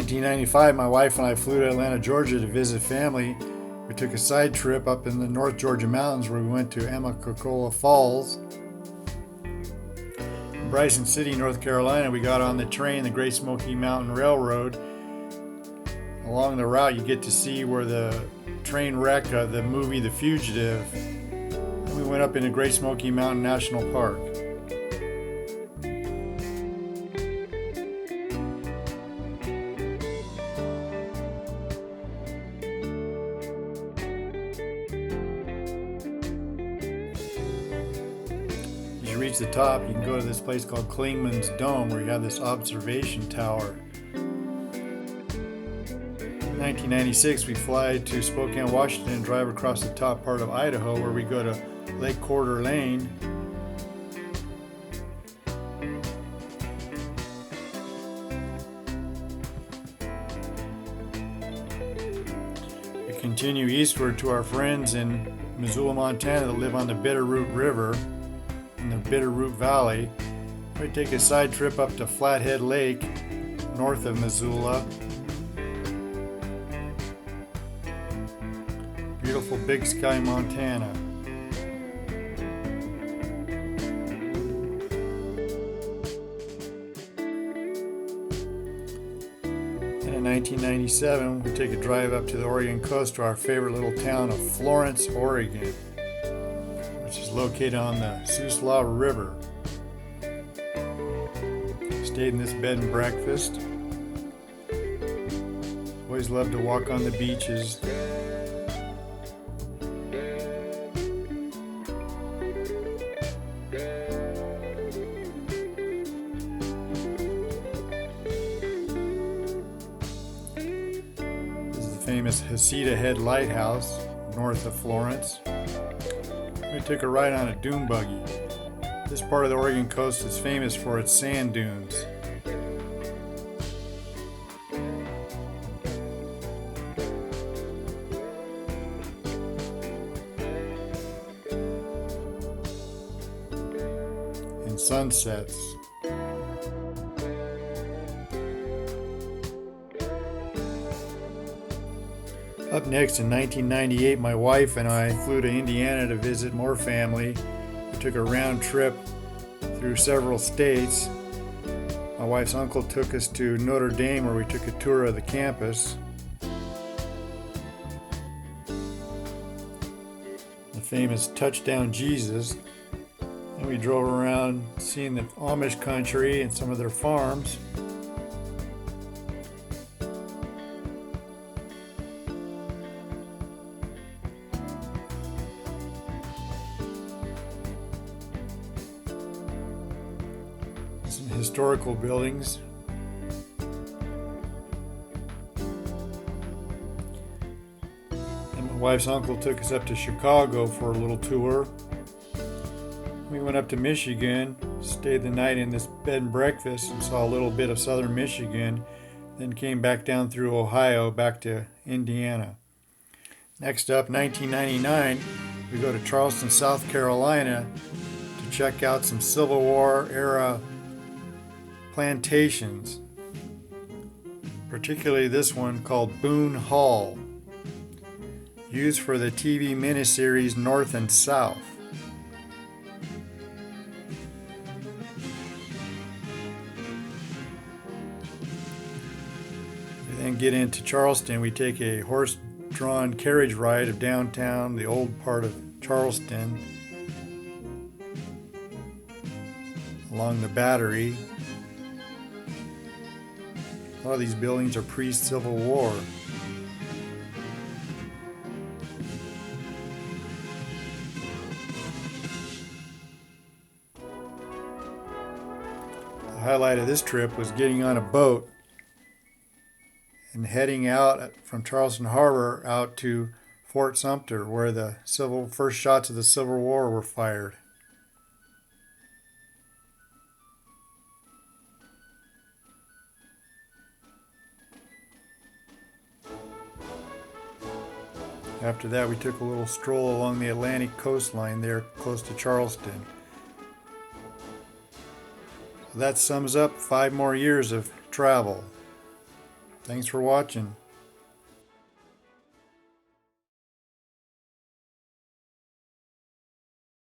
1995, my wife and I flew to Atlanta, Georgia to visit family. We took a side trip up in the North Georgia mountains where we went to Amicalola Falls. In Bryson City, North Carolina, we got on the train, the Great Smoky Mountain Railroad. Along the route, you get to see where the train wreck of the movie The Fugitive. And we went up into Great Smoky Mountain National Park. As you reach the top, you can go to this place called Klingman's Dome, where you have this observation tower. In 1996, we fly to Spokane, Washington, and drive across the top part of Idaho, where we go to Lake Coeur d'Alene. We continue eastward to our friends in Missoula, Montana that live on the Bitterroot River in the Bitterroot Valley. We take a side trip up to Flathead Lake, north of Missoula. Beautiful Big Sky, Montana. And in 1997, we take a drive up to the Oregon coast to our favorite little town of Florence, Oregon, which is located on the Siuslaw River. Stayed in this bed and breakfast. Always loved to walk on the beaches. Famous Heceta Head Lighthouse north of Florence. We took a ride on a dune buggy. This part of the Oregon coast is famous for its sand dunes. And sunsets. Up next, in 1998, my wife and I flew to Indiana to visit more family. We took a round trip through several states. My wife's uncle took us to Notre Dame, where we took a tour of the campus. The famous Touchdown Jesus. And we drove around seeing the Amish country and some of their farms. Some historical buildings. And my wife's uncle took us up to Chicago for a little tour. We went up to Michigan, stayed the night in this bed and breakfast, and saw a little bit of southern Michigan, then came back down through Ohio back to Indiana. Next up, 1999, we go to Charleston, South Carolina to check out some Civil War era plantations, particularly this one called Boone Hall, used for the TV miniseries North and South. We then get into Charleston. We take a horse-drawn carriage ride of downtown, the old part of Charleston, along the Battery. A lot of these buildings are pre-Civil War. The highlight of this trip was getting on a boat and heading out from Charleston Harbor out to Fort Sumter, where the first shots of the Civil War were fired. After that, we took a little stroll along the Atlantic coastline there close to Charleston. That sums up 5 more years of travel. Thanks for watching.